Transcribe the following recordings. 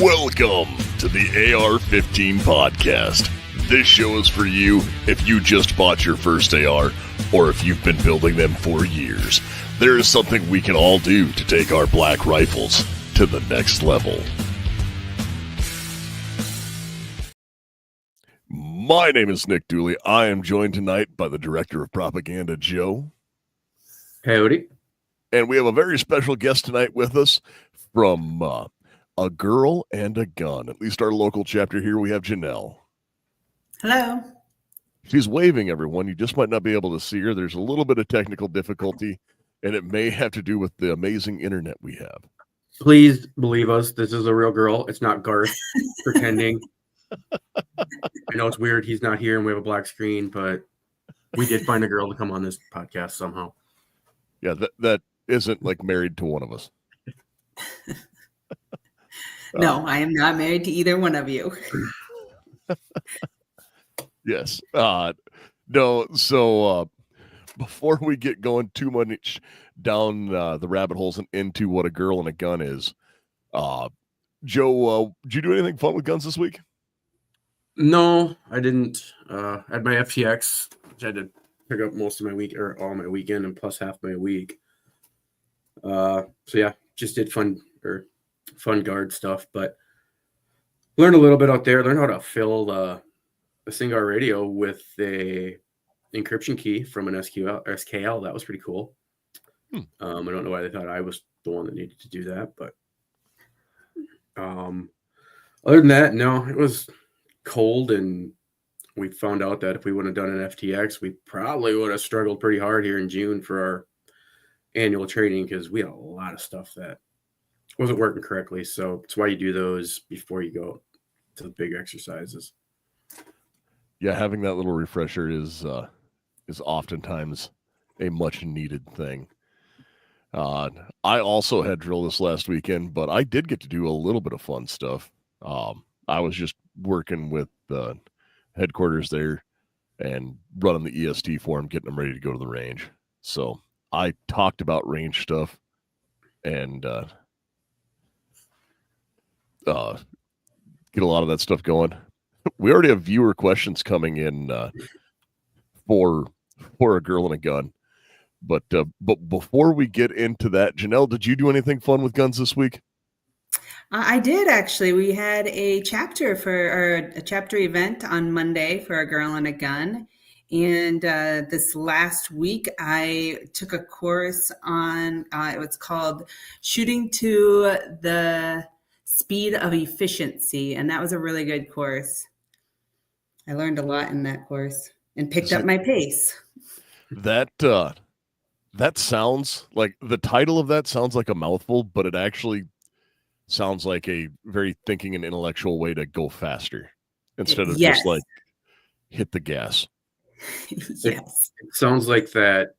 Welcome to the AR-15 podcast. This show is for you if you just bought your first AR or if you've been building them for years. There is something we can all do to take our black rifles to the next level. My name is Nick Dooley. I am joined tonight by the Director of Propaganda, Joe. Howdy. And we have a very special guest tonight with us from A Girl and a Gun. At least our local chapter here, we have Janelle. Hello. She's waving, everyone. You just might not be able to see her. There's a little bit of technical difficulty, and it may have to do with the amazing internet we have. Please believe us. This is a real girl. It's not Garth pretending. I know it's weird. He's not here and we have a black screen, but we did find a girl to come on this podcast somehow. Yeah, that isn't like married to one of us. No, I am not married to either one of you. Yes. No, so before we get going too much down the rabbit holes and into what a girl and a gun is, Joe, did you do anything fun with guns this week? No, I didn't. I had my FTX, which I had to pick up most of my week or all my weekend and plus half my week. So yeah, just did fun guard stuff, but learned a little bit out there. Learned how to fill a SingR radio with a encryption key from an SKL. That was pretty cool. I don't know why they thought I was the one that needed to do that, but other than that, no, it was cold, and we found out that if we would have done an FTX, we probably would have struggled pretty hard here in June for our annual training because we had a lot of stuff that wasn't working correctly. So it's why you do those before you go to the big exercises. Yeah, having that little refresher is oftentimes a much needed thing. I also had drill this last weekend, but I did get to do a little bit of fun stuff. I was just working with the headquarters there and running the EST for them, getting them ready to go to the range. So I talked about range stuff and get a lot of that stuff going. We already have viewer questions coming in for a girl and a gun. But before we get into that, Janelle, did you do anything fun with guns this week? I did, actually. We had a chapter event on Monday for A Girl and a Gun. And this last week, I took a course on, it was called Shooting to the Speed of Efficiency. And that was a really good course. I learned a lot in that course and picked up my pace. That sounds like, the title of that sounds like a mouthful, but it actually sounds like a very thinking and intellectual way to go faster instead of just like hit the gas. Yes. It sounds like that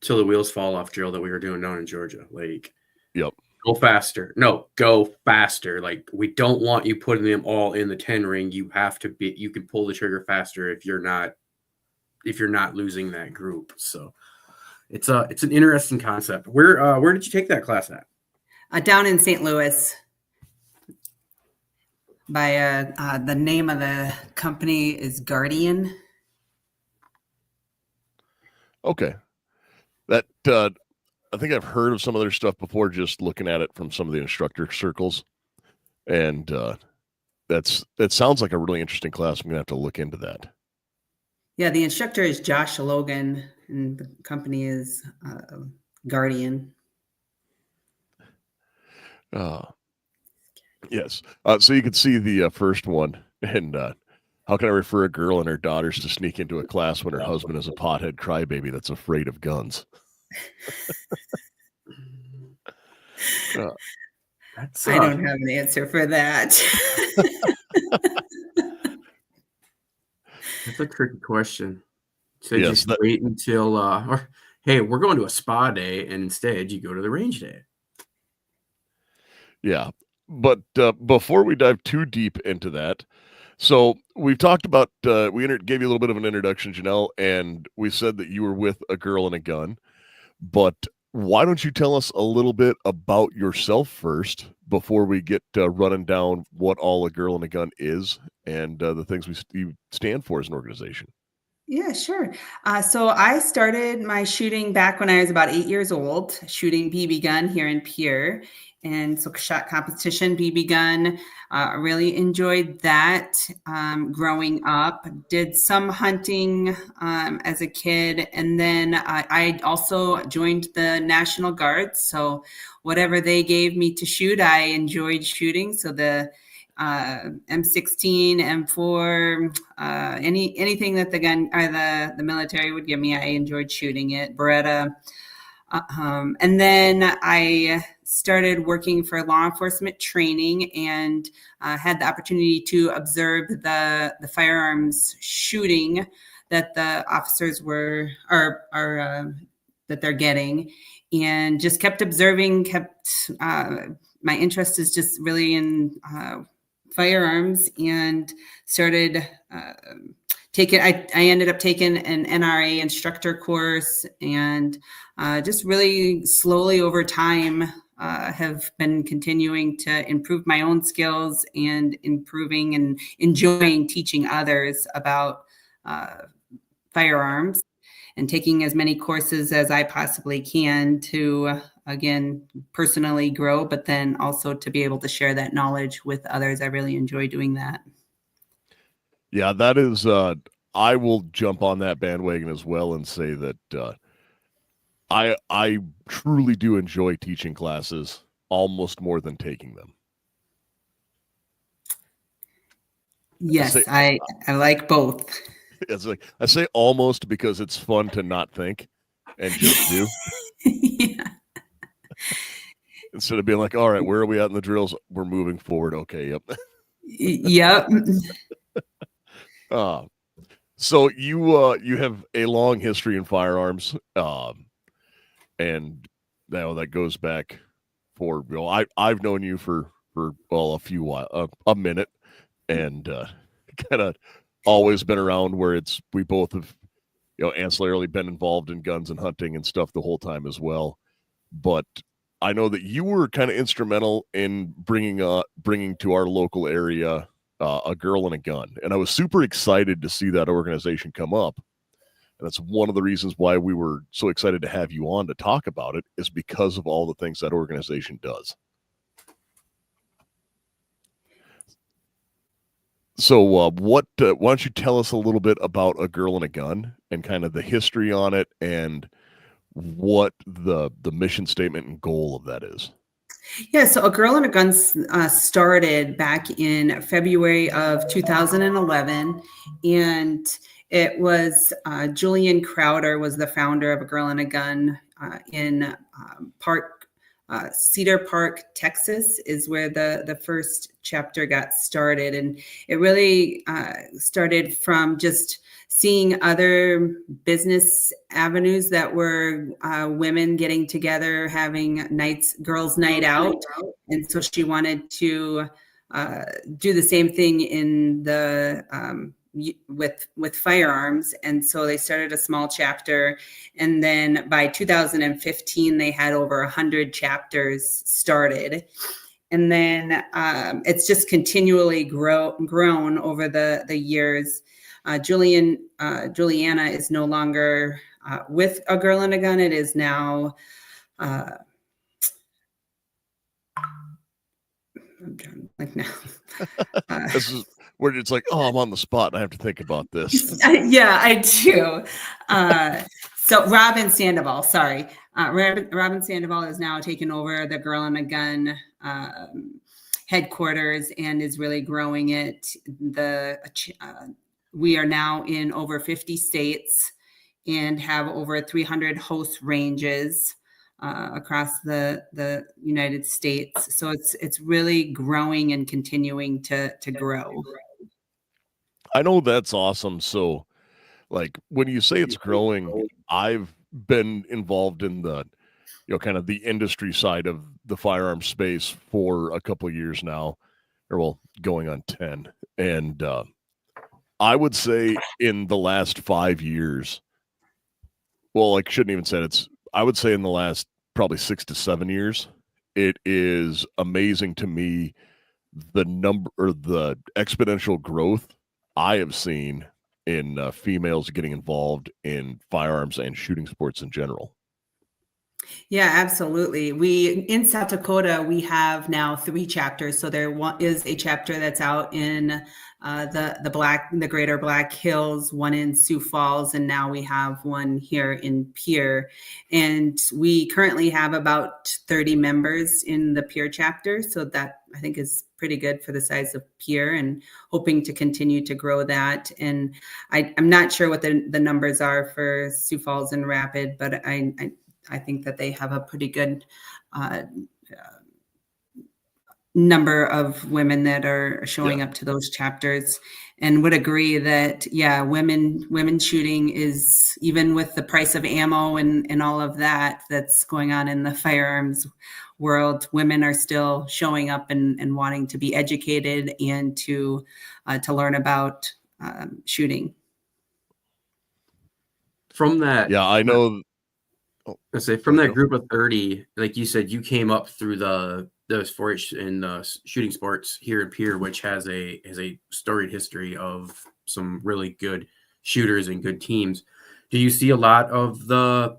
till the wheels fall off drill that we were doing down in Georgia. Like, yep. Go faster. No, go faster. Like, we don't want you putting them all in the 10 ring. You have to be, you can pull the trigger faster if you're not losing that group. So it's an interesting concept. Where did you take that class at? Down in St. Louis. By the name of the company is Guardian. Okay. That I think I've heard of some of their stuff before, just looking at it from some of the instructor circles. And that sounds like a really interesting class. I'm gonna have to look into that. Yeah, the instructor is Josh Logan, and the company is Guardian. Yes. So you can see the first one. And how can I refer a girl and her daughters to sneak into a class when her husband is a pothead crybaby that's afraid of guns? I don't have an answer for that. That's a tricky question. So yes, just wait until, or hey, we're going to a spa day, and instead you go to the range day. Yeah, but before we dive too deep into that, so we've talked about, we gave you a little bit of an introduction, Janelle, and we said that you were with A Girl and a Gun, but why don't you tell us a little bit about yourself first before we get running down what all a girl and a gun is and the things you stand for as an organization? Yeah, sure. So I started my shooting back when I was about 8 years old, shooting BB gun here in Pierre. And so shot competition, BB gun. Really enjoyed that growing up. Did some hunting as a kid. And then I also joined the National Guard. So whatever they gave me to shoot, I enjoyed shooting. So the M16, M4, anything that the gun or the military would give me, I enjoyed shooting it. Beretta. And then I started working for law enforcement training and had the opportunity to observe the firearms shooting that the officers are that they're getting, and just kept observing. My interest is just really in firearms, and started taking. I ended up taking an NRA instructor course, and just really slowly over time have been continuing to improve my own skills and improving and enjoying teaching others about firearms, and taking as many courses as I possibly can to, again, personally grow, but then also to be able to share that knowledge with others. I really enjoy doing that. Yeah, that is, I will jump on that bandwagon as well and say that I truly do enjoy teaching classes almost more than taking them. Yes, I like both. It's like I say almost because it's fun to not think and just do. Yeah. Instead of being like, all right, where are we at in the drills? We're moving forward. Okay, yep. Yep. So you have a long history in firearms, and that goes back for, you know, I've known you for well, a minute, and kind of always been around where we both have, you know, ancillarily been involved in guns and hunting and stuff the whole time as well. But I know that you were kind of instrumental in bringing to our local area a girl and a gun, and I was super excited to see that organization come up. And that's one of the reasons why we were so excited to have you on to talk about it, is because of all the things that organization does. So why don't you tell us a little bit about A Girl and a Gun and kind of the history on it and what the mission statement and goal of that is? Yeah, so A Girl and a Gun started back in February of 2011, and it was Julian Crowder was the founder of A Girl and a Gun in Cedar Park, Texas, is where the first chapter got started. And it really started from just seeing other business avenues that were women getting together, having girls' night out. And so she wanted to do the same thing in the with firearms. And so they started a small chapter, and then by 2015 they had over 100 chapters started, and then it's just continually grown over the years. Juliana is no longer with A Girl and a Gun. It is now I'm trying to think now. This is where it's like, oh, I'm on the spot and I have to think about this. Yeah, I do. So Robin Sandoval, sorry. Robin Sandoval is now taken over the Girl and a Gun headquarters and is really growing it. We are now in over 50 states and have over 300 host ranges across the United States. So it's really growing and continuing to grow. I know that's awesome. So, like, when you say it's growing, I've been involved in the, you know, kind of the industry side of the firearm space for a couple of years now, or well, going on 10. And I would say in the last 5 years, well, like, shouldn't even say I would say in the last probably 6 to 7 years. It is amazing to me the number or the exponential growth I have seen in females getting involved in firearms and shooting sports in general. Yeah, absolutely. We in South Dakota, we have now 3 chapters. So is a chapter that's out in the Greater Black Hills, one in Sioux Falls, and now we have one here in Pierre. And we currently have about 30 members in the Pierre chapter. So that I think is pretty good for the size of Pierre, and hoping to continue to grow that. And I'm not sure what the numbers are for Sioux Falls and Rapid, but I think that they have a pretty good number of women that are showing up to those chapters, and would agree that, yeah, women shooting is, even with the price of ammo and all of that's going on in the firearms world, women are still showing up and wanting to be educated and to learn about shooting. From that, Yeah, I know. I say from that group of 30, like you said, you came up through those 4-H and shooting sports here in Pierre, which has a storied history of some really good shooters and good teams. Do you see a lot of the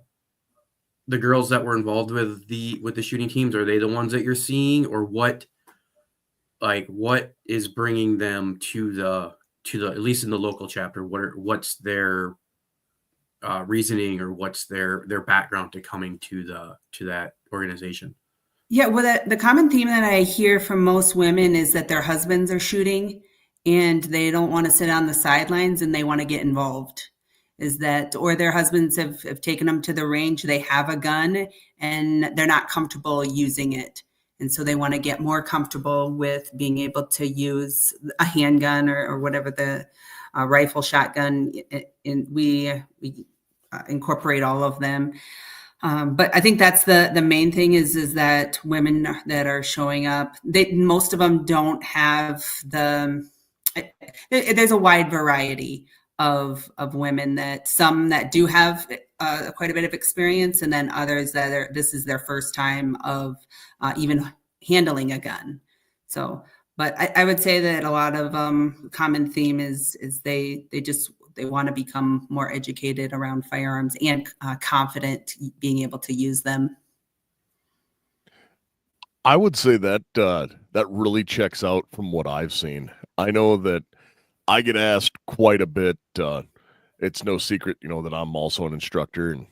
girls that were involved with the shooting teams? Are they the ones that you're seeing, or what is bringing them to the at least in the local chapter? What's their reasoning, or what's their background to coming to that organization? Yeah, well, the common theme that I hear from most women is that their husbands are shooting and they don't want to sit on the sidelines and they want to get involved. Or their husbands have taken them to the range, they have a gun and they're not comfortable using it. And so they want to get more comfortable with being able to use a handgun or whatever the rifle, shotgun. We incorporate all of them. But I think that's the main thing is that women that are showing up, most of them don't have there's a wide variety of women, some that do have quite a bit of experience, and then others that this is their first time of even handling a gun. So, but I would say that a lot of common theme is they want to become more educated around firearms and confident being able to use them. I would say that that really checks out from what I've seen. I know that I get asked quite a bit. It's no secret, that I'm also an instructor, and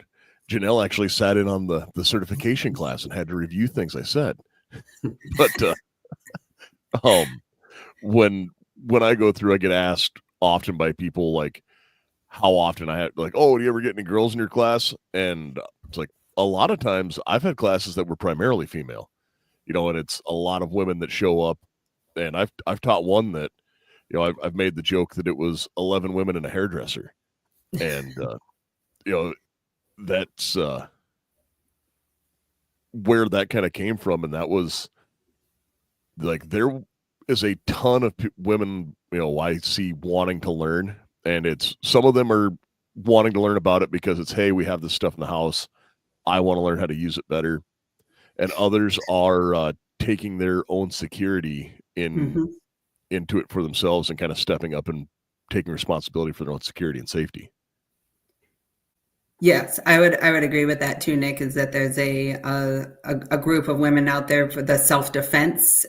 Janelle actually sat in on the certification class and had to review things I said. But when I go through, I get asked often by people like how often I have, like, oh, do you ever get any girls in your class? And it's like, a lot of times I've had classes that were primarily female, and it's a lot of women that show up. And I've taught one that, I've made the joke that it was 11 women and a hairdresser. And, that's where that kind of came from. And that was like, there is a ton of women, I see wanting to learn. And some of them are wanting to learn about it because it's, hey, we have this stuff in the house. I want to learn how to use it better. And others are taking their own security into it for themselves and kind of stepping up and taking responsibility for their own security and safety. Yes, I would agree with that too, Nick, is that there's a group of women out there for the self-defense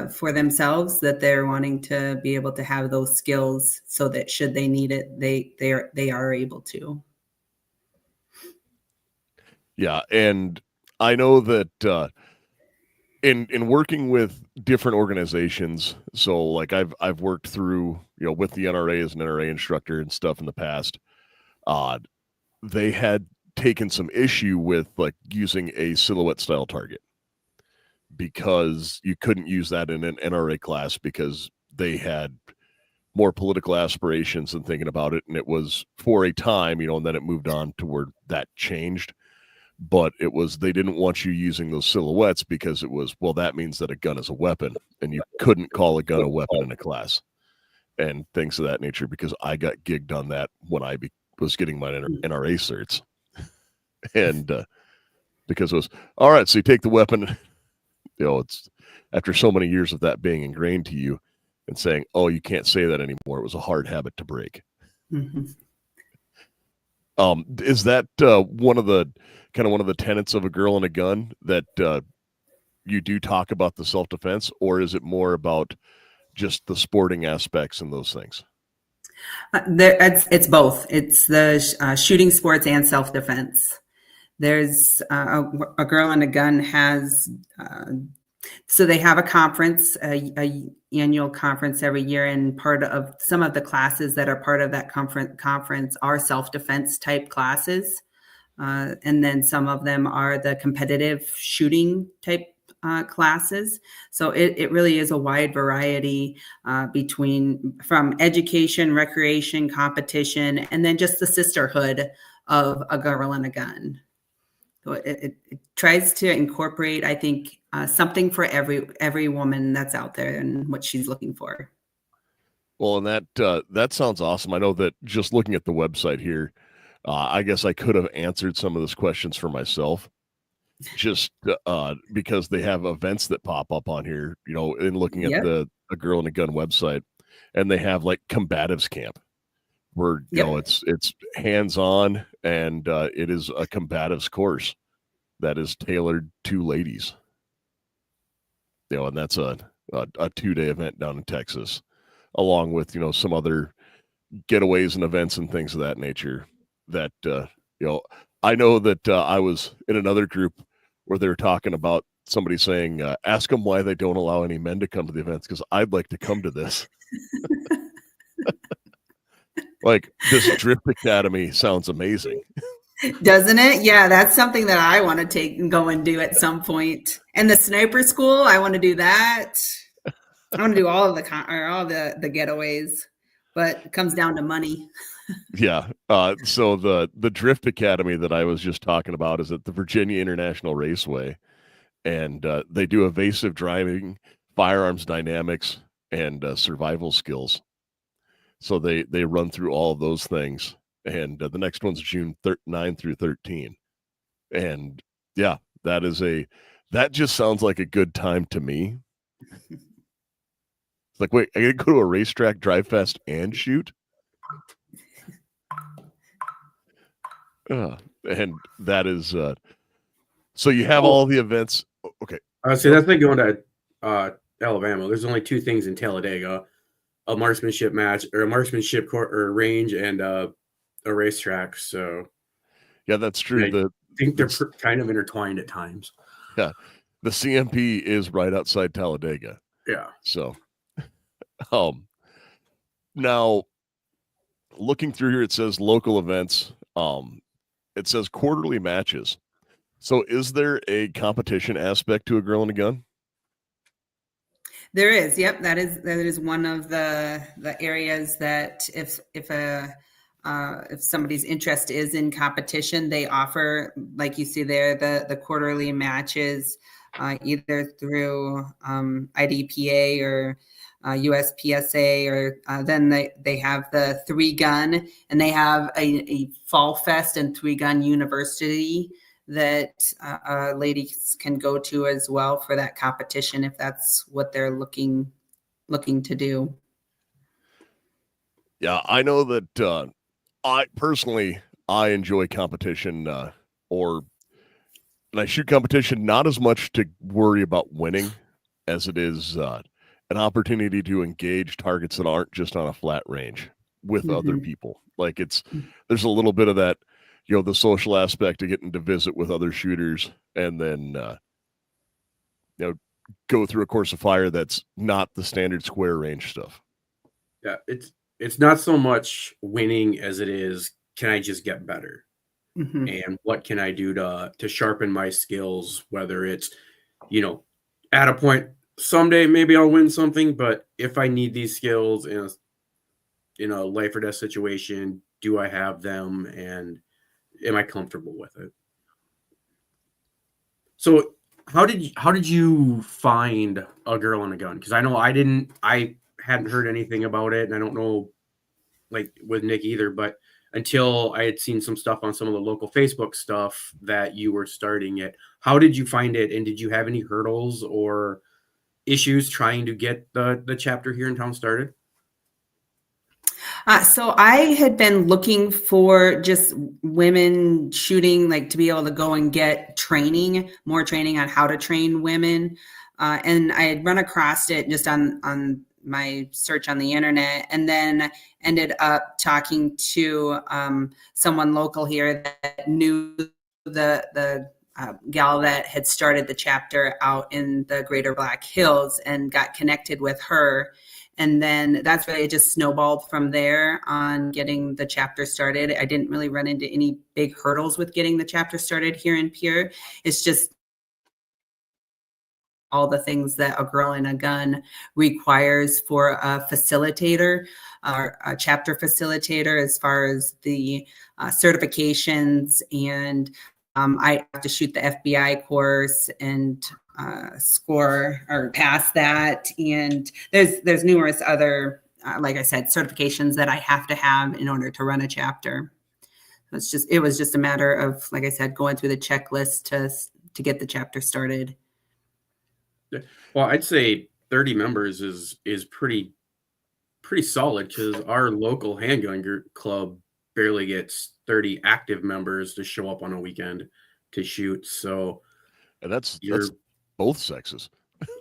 for themselves, that they're wanting to be able to have those skills so that should they need it, they are able to. Yeah. And I know that in working with different organizations, so like I've worked through, with the NRA as an NRA instructor and stuff in the past, they had taken some issue with like using a silhouette style target, because you couldn't use that in an NRA class because they had more political aspirations and thinking about it. And it was for a time, and then it moved on to where that changed. But it was, they didn't want you using those silhouettes because it was, well, that means that a gun is a weapon, and you couldn't call a gun a weapon in a class and things of that nature, because I got gigged on that when I was getting my NRA certs. And because it was all right. So you take the weapon, it's after so many years of that being ingrained to you and saying, oh, you can't say that anymore. It was a hard habit to break. Mm-hmm. Is that one of the tenets of A Girl and a Gun, that you do talk about the self-defense, or is it more about just the sporting aspects and those things? It's both. It's the shooting sports and self-defense. There's A Girl and a Gun has, so they have a conference, a annual conference every year, and part of some of the classes that are part of that conference are self-defense type classes. And then some of them are the competitive shooting type classes. So it really is a wide variety from education, recreation, competition, and then just the sisterhood of A Girl and a Gun. So it tries to incorporate, I think, something for every woman that's out there and what she's looking for. Well, and that sounds awesome. I know that just looking at the website here, I guess I could have answered some of those questions for myself, just because they have events that pop up on here, in looking at the A Girl and a Gun website, and they have like combatives camp where, it's hands-on, and it is a combatives course that is tailored to ladies, and that's a 2-day event down in Texas, along with, some other getaways and events and things of that nature that, I know that I was in another group where they were talking about somebody saying, ask them why they don't allow any men to come to the events, because I'd like to come to this. Like, this Drift Academy sounds amazing. Doesn't it? Yeah, that's something that I want to take and go and do at some point. And the sniper school, I want to do that. I want to do all of the getaways, but it comes down to money. Yeah. So the Drift Academy that I was just talking about is at the Virginia International Raceway, and they do evasive driving, firearms dynamics, and survival skills. So they run through all of those things, and the next one's June 9 through 13. And yeah, that just sounds like a good time to me. It's like, wait, I gotta go to a racetrack, drive fast, and shoot? And that is so you have all the events. Okay, so that's like going to Alabama. There's only 2 things in Talladega: a marksmanship match, or a marksmanship court or range, and a racetrack. So yeah, that's true. I think they're kind of intertwined at times. Yeah, the CMP is right outside Talladega. Yeah. So now looking through here, it says local events. It says quarterly matches. So is there a competition aspect to A Girl and a Gun? There is. Yep. That is one of the areas that if somebody's interest is in competition, they offer, like you see there, the quarterly matches, either through IDPA or USPSA, or then they have the 3-gun, and they have a Fall Fest and 3-gun university that ladies can go to as well for that competition if that's what they're looking to do. Yeah, I know that I enjoy competition, and I shoot competition not as much to worry about winning as it is an opportunity to engage targets that aren't just on a flat range with other people. Like there's a little bit of that, the social aspect of getting to visit with other shooters, and then, go through a course of fire that's not the standard square range stuff. Yeah. It's not so much winning as it is, can I just get better? And what can I do to sharpen my skills? Whether it's, at a point, someday maybe I'll win something, but if I need these skills in a life or death situation, do I have them, and am I comfortable with it? So how did you find A Girl and a Gun? Because I know I hadn't heard anything about it, and I don't know, like with Nick either, but until I had seen some stuff on some of the local Facebook stuff that you were starting it. How did you find it? And did you have any hurdles or issues trying to get the chapter here in town started? So I had been looking for just women shooting, like to be able to go and get more training on how to train women. And I had run across it just on my search on the internet, and then ended up talking to someone local here that knew the gal that had started the chapter out in the Greater Black Hills, and got connected with her. And then that's really, it just snowballed from there on getting the chapter started. I didn't really run into any big hurdles with getting the chapter started here in Pierre. It's just all the things that a girl and a gun requires for a facilitator, or a chapter facilitator, as far as the certifications. And I have to shoot the FBI course and score or pass that. And there's numerous other, like I said, certifications that I have to have in order to run a chapter. It was just a matter of, like I said, going through the checklist to get the chapter started. Well, I'd say 30 members is pretty solid, because our local handgun club barely gets 30 active members to show up on a weekend to shoot. So, and that's both sexes.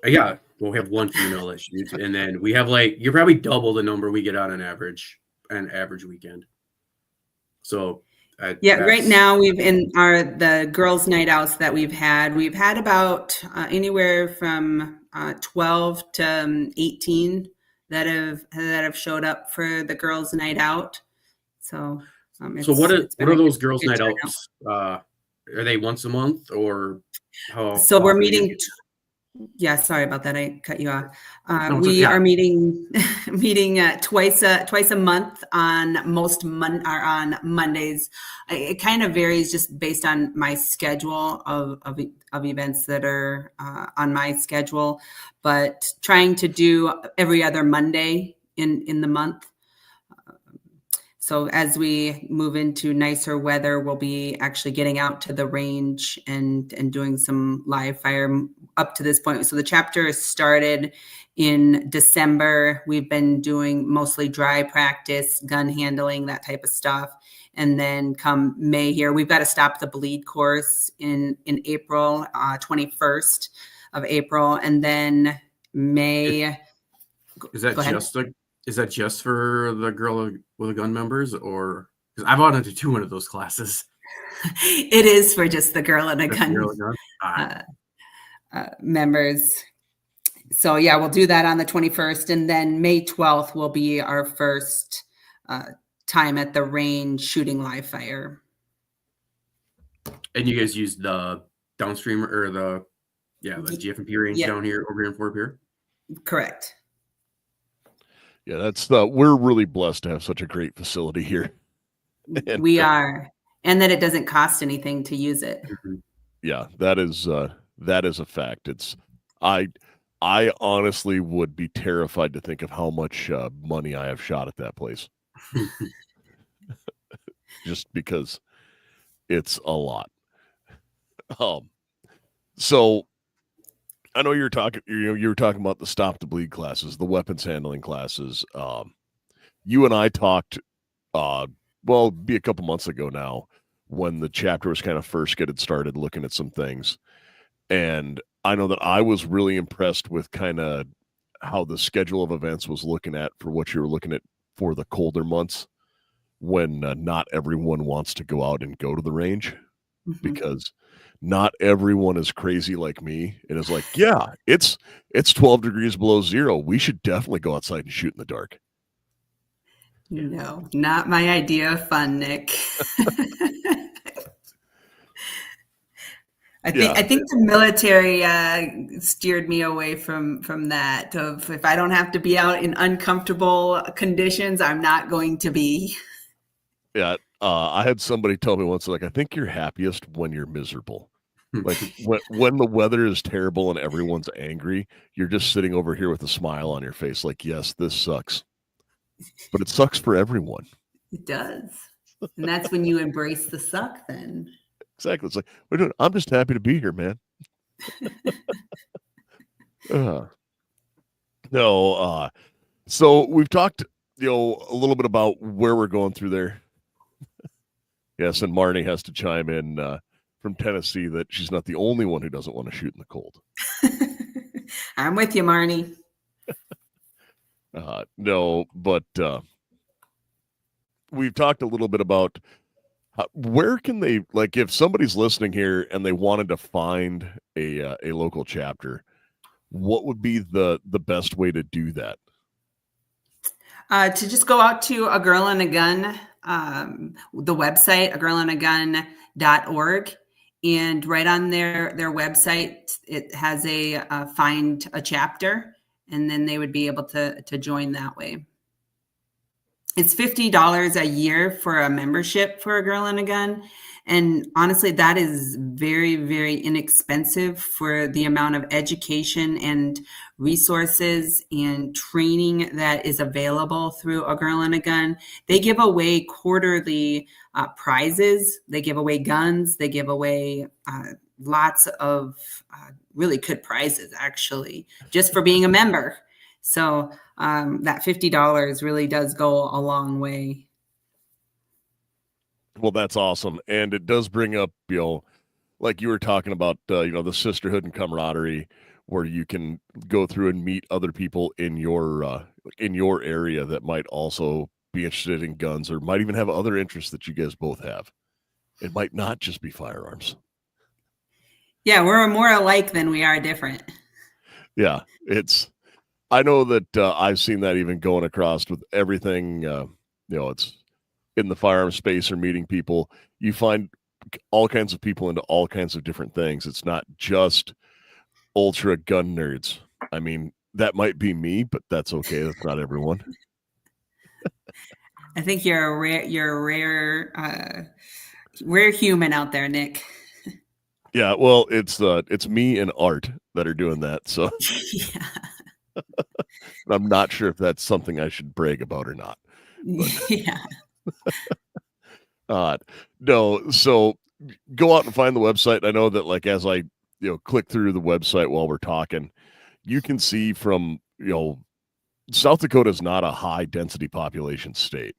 Yeah, well, we have one female that shoots, and then we have you're probably double the number we get out on average weekend. So. Right now the girls' night outs that we've had about anywhere from 12 to 18 that have showed up for the girls' night out. So, what are those girls' night outs? Are they once a month, or how? So we're meeting. Yeah, sorry about that. I cut you off. We are meeting twice a month on on Mondays. It kind of varies just based on my schedule of events that are on my schedule, but trying to do every other Monday in the month. So as we move into nicer weather, we'll be actually getting out to the range and doing some live fire up to this point. So the chapter started in December. We've been doing mostly dry practice, gun handling, that type of stuff. And then come May here, we've got to stop the bleed course in April, 21st of April. And then May. Is that just for the girl with the gun members, or because I've audited 2 of those classes? It is for just the girl and a gun members. So yeah, we'll do that on the 21st, and then May 12th will be our first time at the range shooting live fire. And you guys use the downstream or the GFMP range down here over here in Fort Pierre? Correct. Yeah, we're really blessed to have such a great facility here. And we are, and that it doesn't cost anything to use it. Yeah, that is a fact. I honestly would be terrified to think of how much money I have shot at that place. Just because it's a lot. So I know you were talking about the stop the bleed classes, the weapons handling classes. You and I talked, be a couple months ago now, when the chapter was kind of first getting started, looking at some things. And I know that I was really impressed with kind of how the schedule of events was looking at for what you were looking at for the colder months, when not everyone wants to go out and go to the range, because not everyone is crazy like me and is like, yeah, it's 12 degrees below zero. We should definitely go outside and shoot in the dark. No, not my idea of fun, Nick. I think the military steered me away from that. Of if I don't have to be out in uncomfortable conditions, I'm not going to be. Yeah, I had somebody tell me once, like, I think you're happiest when you're miserable. Like when the weather is terrible and everyone's angry, you're just sitting over here with a smile on your face, like, yes, this sucks, but it sucks for everyone. It does. And that's when you embrace the suck then. Exactly. It's like, I'm just happy to be here, man. No, so we've talked, a little bit about where we're going through there. Yes, and Marnie has to chime in from Tennessee that she's not the only one who doesn't want to shoot in the cold. I'm with you, Marnie. No, but we've talked a little bit about where can they, like, if somebody's listening here and they wanted to find a local chapter, what would be the best way to do that? To just go out to A Girl and a Gun, the website, agirlandagun.org. And right on their website, it has a find a chapter, and then they would be able to join that way. It's $50 a year for a membership for A Girl and a Gun. And honestly, that is very, very inexpensive for the amount of education and resources and training that is available through A Girl and a Gun. They give away quarterly prizes. They give away guns. They give away lots of really good prizes, actually, just for being a member. So that $50 really does go a long way. Well, that's awesome. And it does bring up, like you were talking about, the sisterhood and camaraderie, where you can go through and meet other people in your area that might also be interested in guns or might even have other interests that you guys both have. It might not just be firearms. Yeah, we're more alike than we are different. Yeah, I know that I've seen that even going across with everything, it's in the firearm space or meeting people. You find all kinds of people into all kinds of different things. It's not just ultra gun nerds. I mean, that might be me, but that's okay. That's not everyone. I think you're a rare human out there, Nick. Yeah, well, it's me and Art that are doing that. So Yeah. I'm not sure if that's something I should brag about or not. Yeah. No, so go out and find the website. I know that, like, as I click through the website while we're talking, you can see from South Dakota is not a high density population state,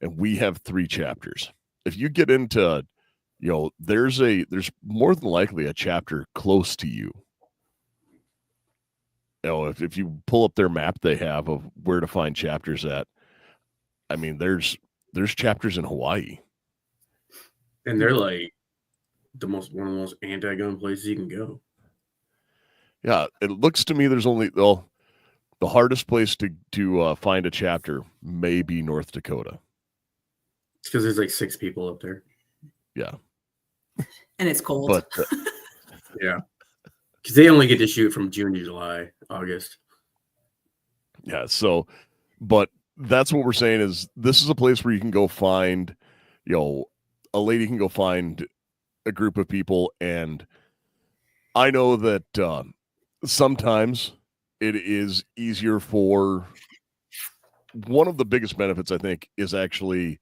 and we have 3 chapters. If you get into there's more than likely a chapter close to you. If you pull up their map they have of where to find chapters at, I mean, there's chapters in Hawaii. And they're like one of the most anti-gun places you can go. Yeah, it looks to me there's only the hardest place to find a chapter may be North Dakota. It's because there's like 6 people up there. Yeah. And it's cold. But yeah. Because they only get to shoot from June to July, August. Yeah, so, but that's what we're saying is this is a place where you can go find, a lady can go find a group of people. And I know that sometimes it is easier for one of the biggest benefits, I think, is actually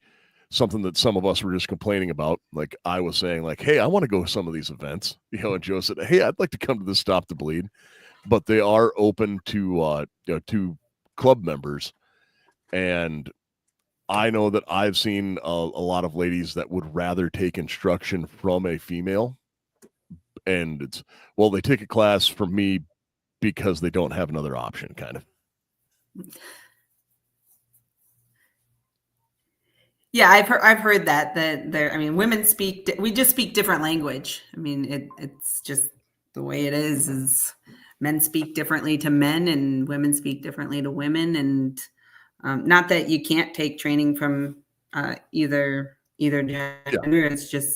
something that some of us were just complaining about. Like I was saying, like, hey, I want to go to some of these events, and Joe said, hey, I'd like to come to this Stop the Bleed, but they are open to club members. And I know that I've seen a lot of ladies that would rather take instruction from a female, and they take a class from me because they don't have another option, kind of. Yeah, I've heard that there. I mean, women we just speak different language. I mean, it's just the way it is. Is men speak differently to men, and women speak differently to women, and not that you can't take training from either gender. Yeah. It's just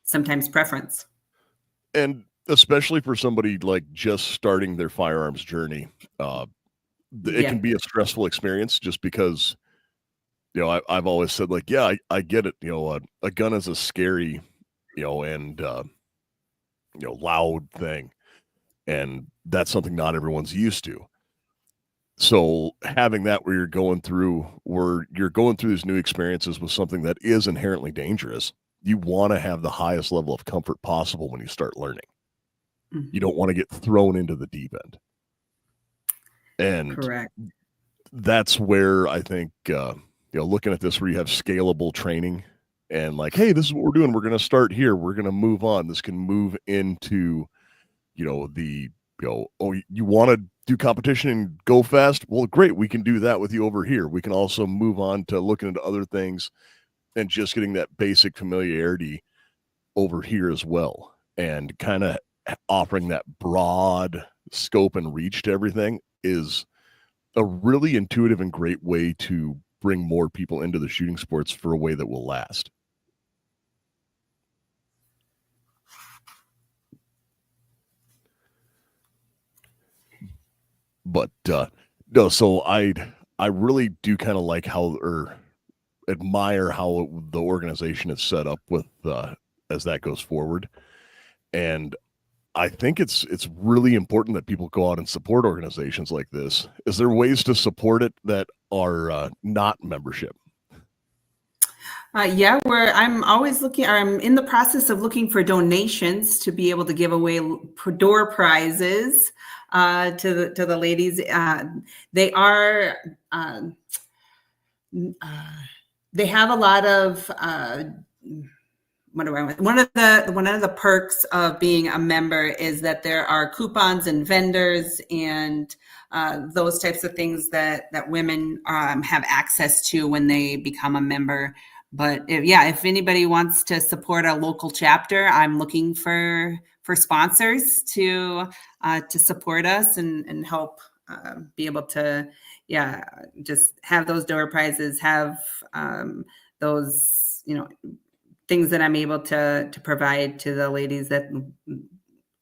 sometimes preference. And especially for somebody like just starting their firearms journey, it can be a stressful experience just because. I've always said, like, yeah, I get it. A gun is a scary, and loud thing, and that's something not everyone's used to. So having that where you're going through these new experiences with something that is inherently dangerous, you want to have the highest level of comfort possible when you start learning. You don't want to get thrown into the deep end. And Correct. that's where I think, looking at this where you have scalable training and like, hey, this is what we're doing. We're going to start here. We're going to move on. This can move into, oh, you want to do competition and go fast? Well, great. We can do that with you over here. We can also move on to looking into other things and just getting that basic familiarity over here as well. And kind of offering that broad scope and reach to everything is a really intuitive and great way to bring more people into the shooting sports for a way that will last. But no, so I really do kind of like how, or admire how the organization is set up with as that goes forward. And I think it's really important that people go out and support organizations like this. Is there ways to support it that are not membership? I'm always looking, or I'm in the process of looking for donations to be able to give away door prizes to the ladies. They are they have a lot of one of the perks of being a member is that there are coupons and vendors and those types of things that women have access to when they become a member. But if anybody wants to support a local chapter, I'm looking for sponsors to support us and help be able to just have those door prizes, have those things that I'm able to provide to the ladies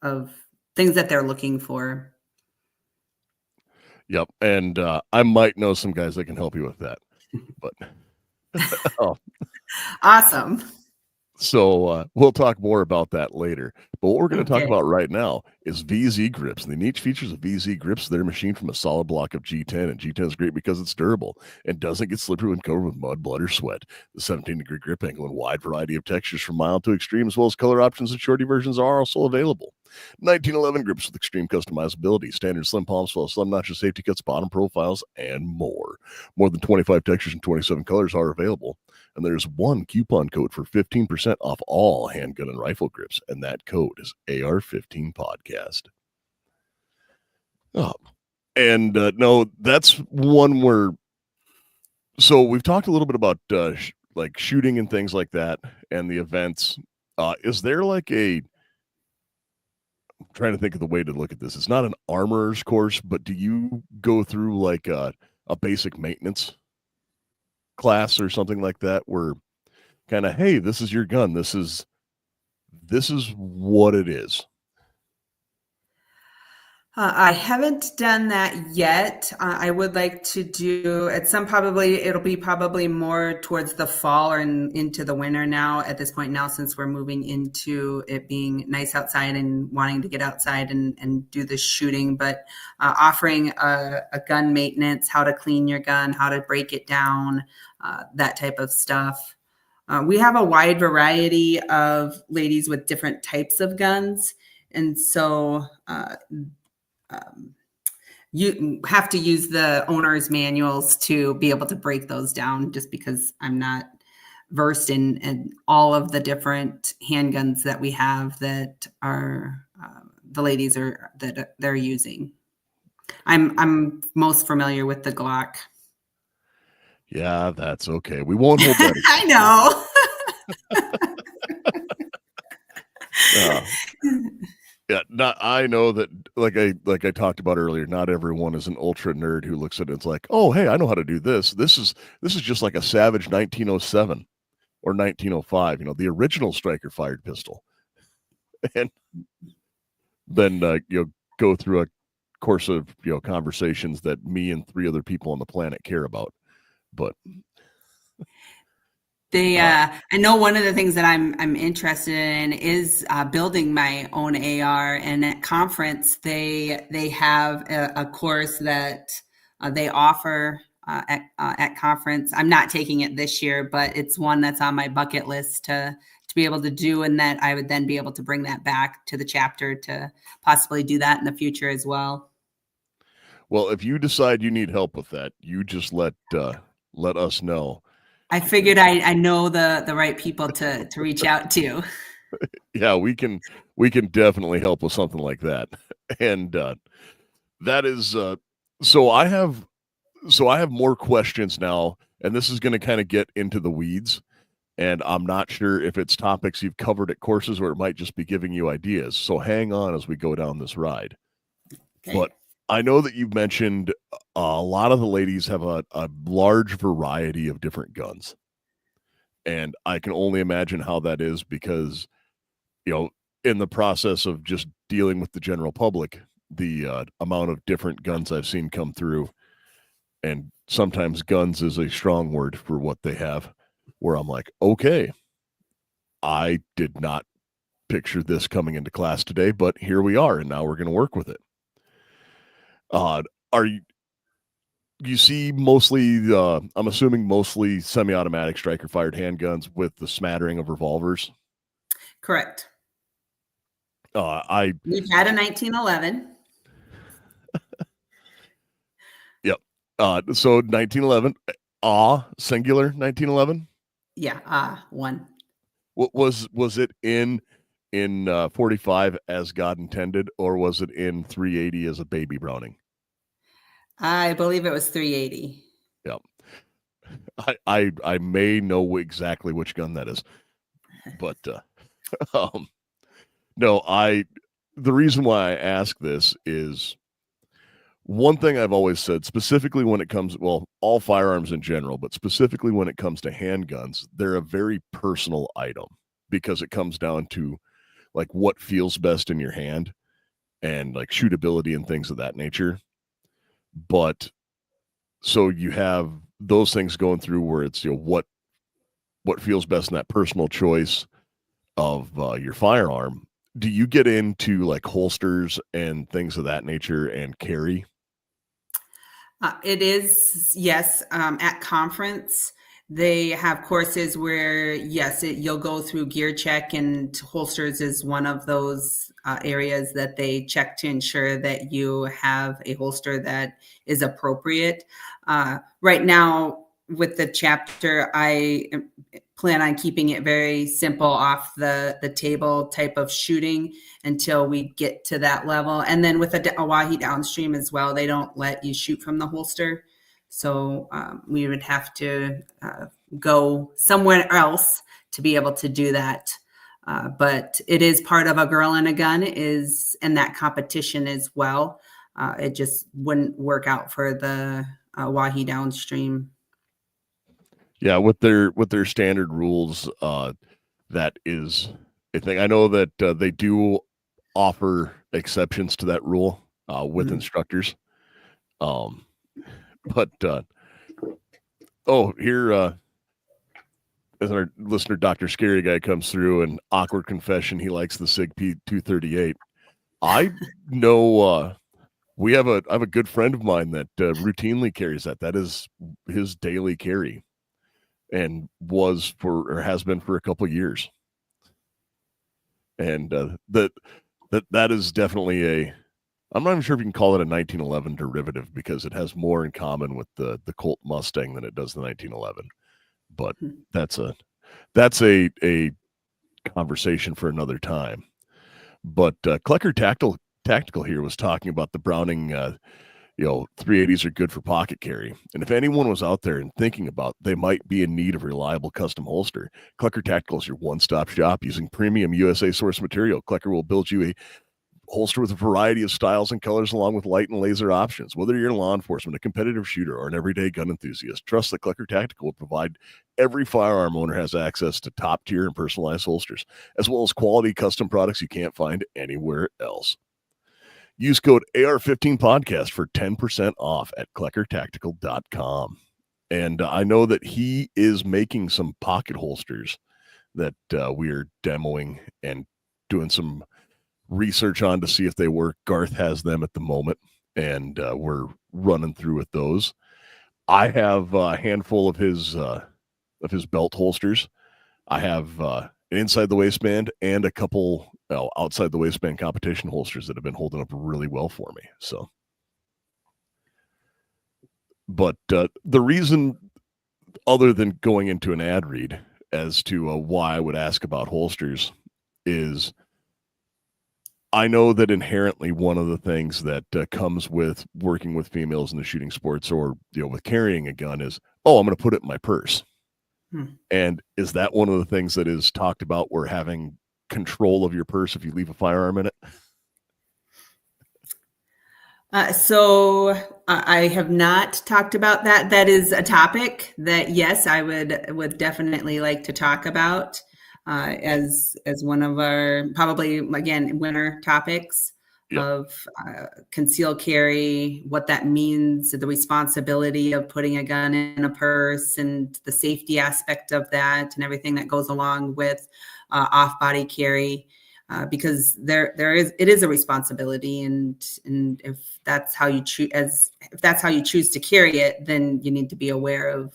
of things that they're looking for. Yep. And I might know some guys that can help you with that, but Awesome. So we'll talk more about that later. But what we're going to talk about right now is VZ grips. The niche features of VZ grips, they're machined from a solid block of G10, and G10 is great because it's durable and doesn't get slippery when covered with mud, blood, or sweat. The 17-degree grip angle and wide variety of textures from mild to extreme, as well as color options and shorty versions are also available. 1911 grips with extreme customizability, standard slim palms, full of slim notches, safety cuts, bottom profiles, and more. More than 25 textures and 27 colors are available. And there's one coupon code for 15% off all handgun and rifle grips, and that code is AR-15 podcast. Oh, and no, that's one where. So we've talked a little bit about like shooting and things like that, and the events. Is there like I'm trying to think of the way to look at this. It's not an armorer's course, but do you go through like a basic maintenance class or something like that where kind of, hey, this is your gun, this is what it is? I haven't done that yet. I would like to do at some, it'll be probably more towards the fall or into the winter now at this point now, since we're moving into it being nice outside and wanting to get outside and do the shooting, but offering a gun maintenance, how to clean your gun, how to break it down, that type of stuff. We have a wide variety of ladies with different types of guns. And so you have to use the owner's manuals to be able to break those down, just because I'm not versed in all of the different handguns that we have that are the ladies are that they're using. I'm most familiar with the Glock. Yeah, that's okay. We won't hold that. I know. Yeah, I know that like I talked about earlier, not everyone is an ultra nerd who looks at it and it's like, oh, hey, I know how to do this. This is just like a Savage 1907 or 1905, the original striker fired pistol. And then go through a course of conversations that me and 3 other people on the planet care about. But I know one of the things that I'm interested in is building my own AR. And at conference, they have a course that they offer at conference. I'm not taking it this year, but it's one that's on my bucket list to be able to do, and that I would then be able to bring that back to the chapter to possibly do that in the future as well. Well, if you decide you need help with that, you just let us know. I figured I know the right people to reach out to. Yeah, we can definitely help with something like that. And that is so I have more questions now, and this is going to kind of get into the weeds, and I'm not sure if it's topics you've covered at courses or it might just be giving you ideas. So hang on as we go down this ride. Okay. But I know that you've mentioned a lot of the ladies have a large variety of different guns. And I can only imagine how that is because, in the process of just dealing with the general public, the amount of different guns I've seen come through, and sometimes guns is a strong word for what they have, where I'm like, okay, I did not picture this coming into class today, but here we are, and now we're going to work with it. You see mostly, I'm assuming mostly semi-automatic striker-fired handguns with the smattering of revolvers? Correct. We've had a 1911. Yep. So 1911, singular 1911? Yeah, one. What was it in 45 as God intended, or was it in 380 as a baby Browning? I believe it was 380. Yeah. I may know exactly which gun that is, but no, the reason why I ask this is one thing I've always said, specifically when it comes, all firearms in general, but specifically when it comes to handguns, they're a very personal item because it comes down to like what feels best in your hand and like shootability and things of that nature. But so you have those things going through where it's, what feels best in that personal choice of your firearm. Do you get into like holsters and things of that nature and carry? It is, yes. At conference, they have courses where, yes, you'll go through gear check, and holsters is one of those areas that they check to ensure that you have a holster that is appropriate. Right now, with the chapter, I plan on keeping it very simple, off the table type of shooting until we get to that level. And then with a Wahi downstream as well, they don't let you shoot from the holster. So we would have to go somewhere else to be able to do that. But it is part of a girl and a gun is in that competition as well. It just wouldn't work out for the Wahi downstream. Yeah, with their standard rules, that is a thing. I know that they do offer exceptions to that rule with instructors. But here as our listener, Dr. Scary Guy, comes through, and awkward confession, he likes the SIG P238. I know I have a good friend of mine that routinely carries that. That is his daily carry, and has been for a couple of years. And that is definitely I'm not even sure if you can call it a 1911 derivative, because it has more in common with the Colt Mustang than it does the 1911. But that's a conversation for another time. But Klecker Tactical here was talking about the Browning 380s are good for pocket carry. And if anyone was out there and thinking about they might be in need of reliable custom holster, Klecker Tactical is your one-stop shop. Using premium USA source material, Klecker will build you a holster with a variety of styles and colors, along with light and laser options. Whether you're in law enforcement, a competitive shooter, or an everyday gun enthusiast, trust that Klecker Tactical will provide every firearm owner has access to top-tier and personalized holsters, as well as quality custom products you can't find anywhere else. Use code AR-15 podcast for 10% off at kleckertactical.com. And I know that he is making some pocket holsters that we are demoing and doing some research on to see if they work. Garth has them at the moment. and we're running through with those. I have a handful of his belt holsters. I have an inside the waistband and a couple outside the waistband competition holsters that have been holding up really well for me. So, but the reason, other than going into an ad read, as to why I would ask about holsters is I know that inherently one of the things that comes with working with females in the shooting sports, or with carrying a gun, is, oh, I'm going to put it in my purse. And is that one of the things that is talked about, where having control of your purse if you leave a firearm in it? So I have not talked about that. That is a topic that, yes, I would definitely like to talk about as one of our, probably, again, winter topics. Yep. Of concealed carry, what that means, the responsibility of putting a gun in a purse, and the safety aspect of that, and everything that goes along with off-body carry. Because it is a responsibility, and if that's how you choose, to carry it, then you need to be aware of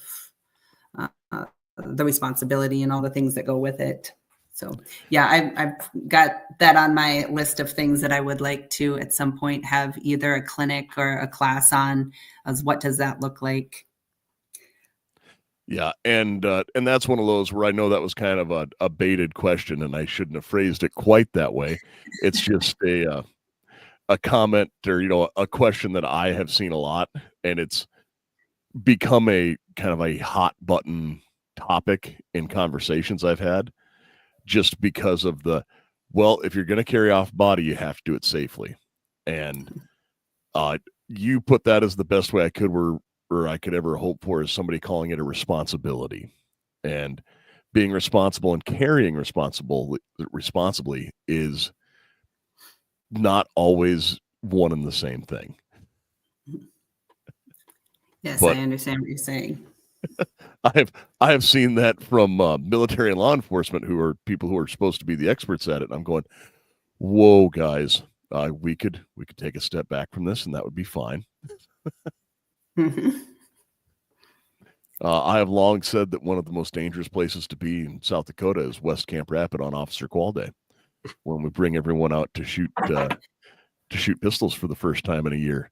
the responsibility and all the things that go with it. So yeah, I've got that on my list of things that I would like to at some point have either a clinic or a class on, as what does that look like. Yeah, and that's one of those where I know that was kind of a baited question, and I shouldn't have phrased it quite that way. It's just a comment, or a question that I have seen a lot, and it's become a kind of a hot button topic in conversations I've had, just because of if you're going to carry off body, you have to do it safely. And you put that as the best way I could, or I could ever hope for, is somebody calling it a responsibility. And being responsible and carrying responsibly is not always one and the same thing. Yes, but I understand what you're saying. I have seen that from military and law enforcement, who are people who are supposed to be the experts at it. And I'm going, whoa, guys, we could take a step back from this, and that would be fine. I have long said that one of the most dangerous places to be in South Dakota is West Camp Rapid on Officer Qual Day, when we bring everyone out to shoot pistols for the first time in a year,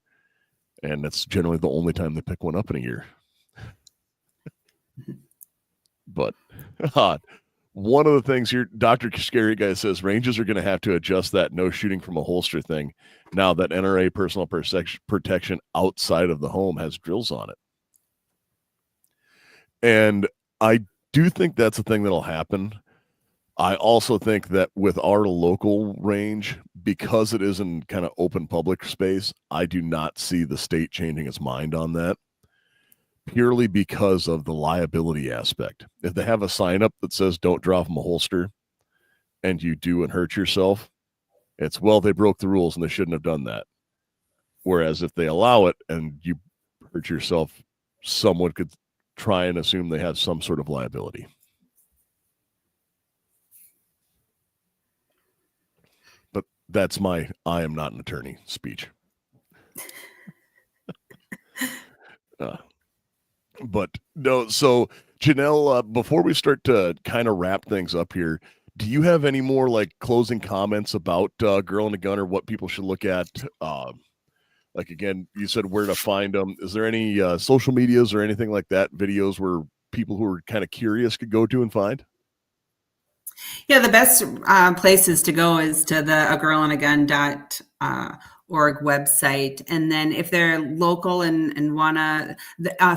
and that's generally the only time they pick one up in a year. But one of the things here, Dr. Scary Guy says, ranges are going to have to adjust that no shooting from a holster thing now that NRA personal protection outside of the home has drills on it. And I do think that's a thing that'll happen. I also think that with our local range, because it is in kind of open public space, I do not see the state changing its mind on that, purely because of the liability aspect. If they have a sign up that says don't draw from a holster, and you do and hurt yourself, it's, well, they broke the rules and they shouldn't have done that. Whereas if they allow it and you hurt yourself, someone could try and assume they have some sort of liability. But that's my I am not an attorney speech. But no, so Janelle, before we start to kind of wrap things up here, do you have any more like closing comments about Girl in a Gun, or what people should look at? Like, again, you said where to find them. Is there any social medias or anything like that, videos where people who are kind of curious could go to and find? Yeah, the best places to go is to the agirlinagun.org website. And then if they're local and want to,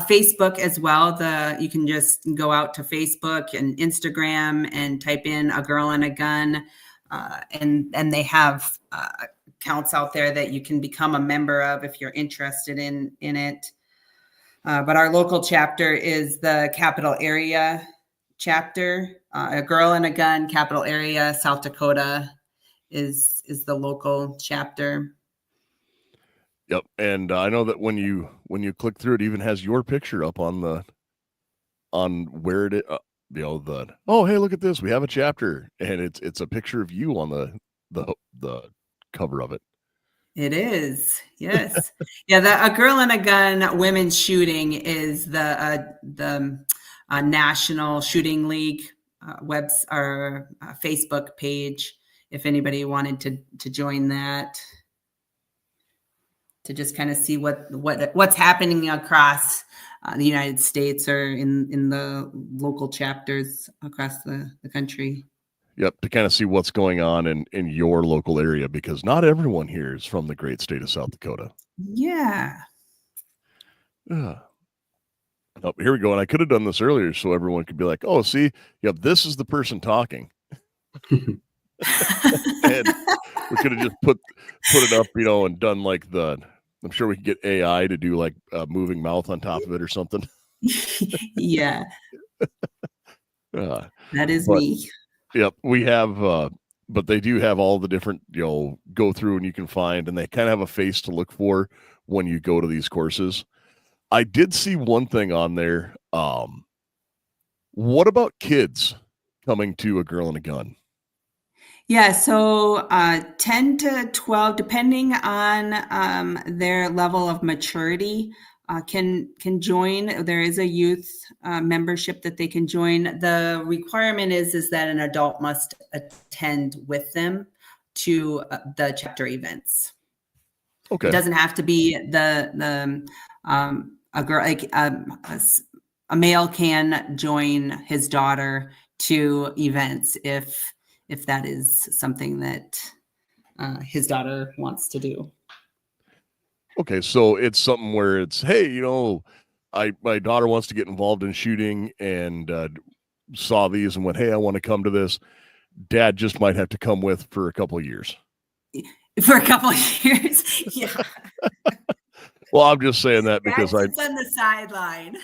Facebook as well, you can just go out to Facebook and Instagram and type in A Girl in a Gun. And they have accounts out there that you can become a member of if you're interested in it. But our local chapter is the Capital Area chapter. A Girl in a Gun, Capital Area, South Dakota is the local chapter. Yep, and I know that when you click through, it even has your picture up on where it oh, hey, look at this, we have a chapter, and it's a picture of you on the cover of it. It is. Yes. Yeah. A Girl and a Gun women's shooting is the National Shooting League Facebook page. If anybody wanted to join that, to just kind of see what's happening across the United States or in the local chapters across the country. Yep, to kind of see what's going on in your local area, because not everyone here is from the great state of South Dakota. Yeah. Oh, here we go. And I could have done this earlier so everyone could be like, oh, see, yep, this is the person talking. And we could have just put it up, and done like I'm sure we could get AI to do like a moving mouth on top of it or something. Yeah. That is me. Yep, we have, but they do have all the different, go through and you can find, and they kind of have a face to look for when you go to these courses. I did see one thing on there. What about kids coming to A Girl and a Gun? Yeah, so 10 to 12, depending on their level of maturity, can join. There is a youth membership that they can join. The requirement is that an adult must attend with them to the chapter events. Okay. It doesn't have to be a girl, like a male can join his daughter to events if that is something that his daughter wants to do. Okay, so it's something where it's, hey, my daughter wants to get involved in shooting and saw these and went, hey, I want to come to this. Dad just might have to come with for a couple of years. For a couple of years, yeah. Well, I'm just saying that because it's on the sideline.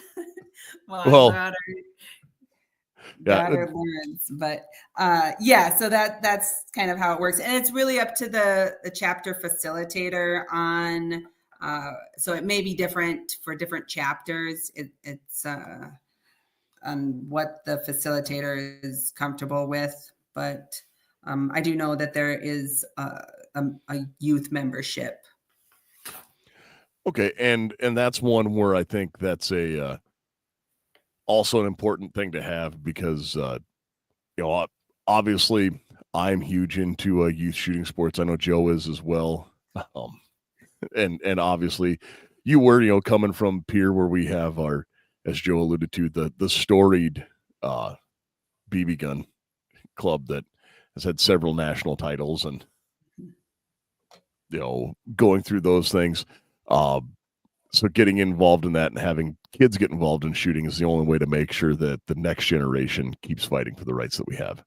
daughter learns, but so that's kind of how it works, and it's really up to the chapter facilitator on. So it may be different for different chapters. It's on what the facilitator is comfortable with, but I do know that there is a youth membership. Okay, and that's one where I think that's a also an important thing to have, because obviously I'm huge into youth shooting sports. I know Joe is as well, and obviously you were coming from Pierre, where we have our, as Joe alluded to, the storied BB gun club that has had several national titles, and going through those things. So getting involved in that and having kids get involved in shooting is the only way to make sure that the next generation keeps fighting for the rights that we have.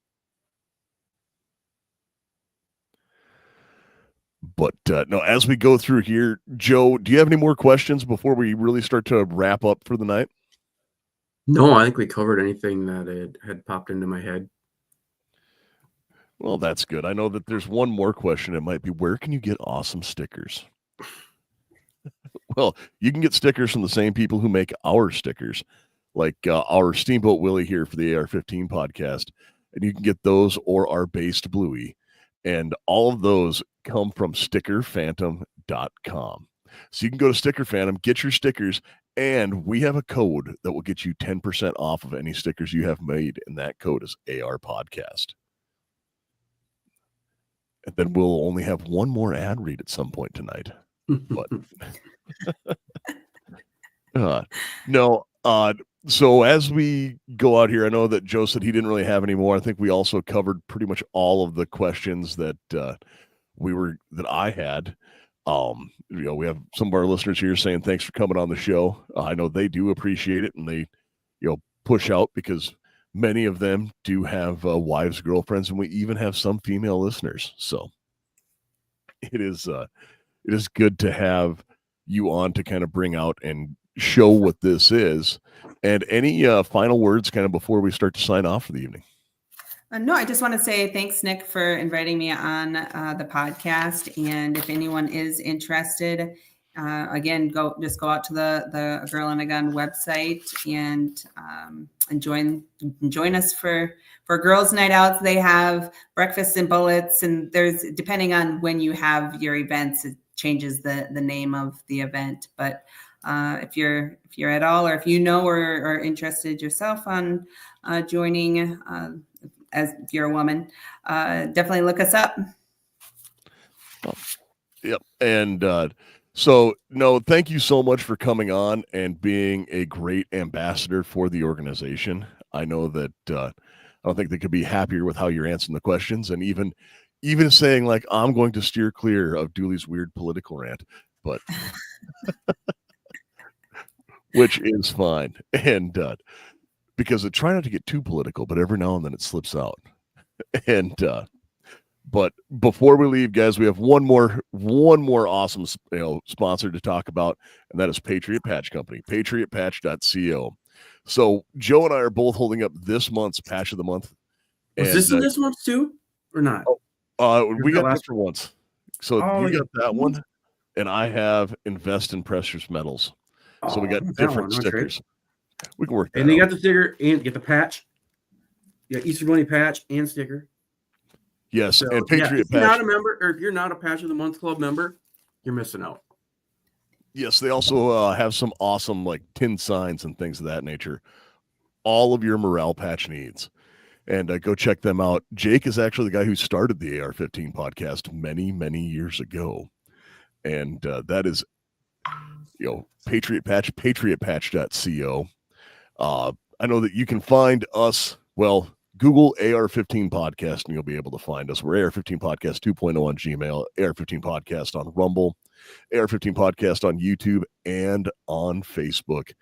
But no, as we go through here, Joe, do you have any more questions before we really start to wrap up for the night? No, I think we covered anything that it had popped into my head. Well, that's good. I know that there's one more question. It might be, where can you get awesome stickers? Well, you can get stickers from the same people who make our stickers, like our Steamboat Willie here for the AR-15 podcast. And you can get those or our Based Bluey. And all of those come from stickerphantom.com. So you can go to Sticker Phantom, get your stickers, and we have a code that will get you 10% off of any stickers you have made. And that code is AR Podcast. And then we'll only have one more ad read at some point tonight. But no. So as we go out here, I know that Joe said he didn't really have any more. I think we also covered pretty much all of the questions that I had. We have some of our listeners here saying thanks for coming on the show. I know they do appreciate it, and they push out, because many of them do have wives, girlfriends, and we even have some female listeners. So it is good to have you on to kind of bring out and show what this is. And any final words kind of before we start to sign off for the evening? No, I just want to say thanks, Nick, for inviting me on the podcast. And if anyone is interested, again, go out to the Girl and a Gun website and join us for girls' night out. They have breakfast and bullets, and there's, depending on when you have your events, changes the name of the event. But if you're at all, or if you know or are interested yourself on joining, as if you're a woman, definitely look us up. Yep. And so, no, thank you so much for coming on and being a great ambassador for the organization. I know that I don't think they could be happier with how you're answering the questions, and even saying like, I'm going to steer clear of Dooley's weird political rant, but which is fine. And because I try not to get too political, but every now and then it slips out. And but before we leave, guys, we have one more awesome sponsor to talk about, and that is Patriot Patch Company, patriotpatch.co. So Joe and I are both holding up this month's Patch of the Month. Was this in this month too, or not? We got different ones. So you got that one, and I have Invest in Precious Metals. So we got different stickers. We can work that and they out. got the sticker and get the patch. You got Easter Bunny patch and sticker. Yes, So, and Patriot if Patch. you're not a member, or if you're not a Patch of the Month Club member, you're missing out. Yes, they also have some awesome like tin signs and things of that nature. All of your morale patch needs. And go check them out. Jake is actually the guy who started the AR-15 podcast many, many years ago. And that is, Patriot Patch, patriotpatch.co. I know that you can find us, Google AR-15 podcast and you'll be able to find us. We're AR-15 Podcast 2.0 on Gmail, AR-15 Podcast on Rumble, AR-15 Podcast on YouTube, and on Facebook.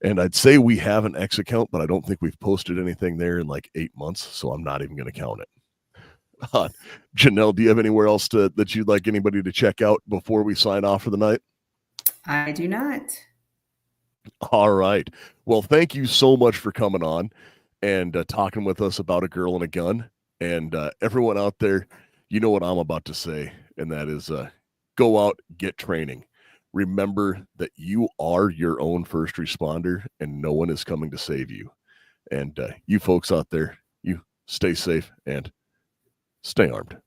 And I'd say we have an X account, but I don't think we've posted anything there in like 8 months, so I'm not even going to count it. Janelle, do you have anywhere else that you'd like anybody to check out before we sign off for the night? I do not. All right. Well, thank you so much for coming on and talking with us about a girl and a gun. And everyone out there, you know what I'm about to say, and that is go out, get training. Remember that you are your own first responder and no one is coming to save you. And you folks out there, you stay safe and stay armed.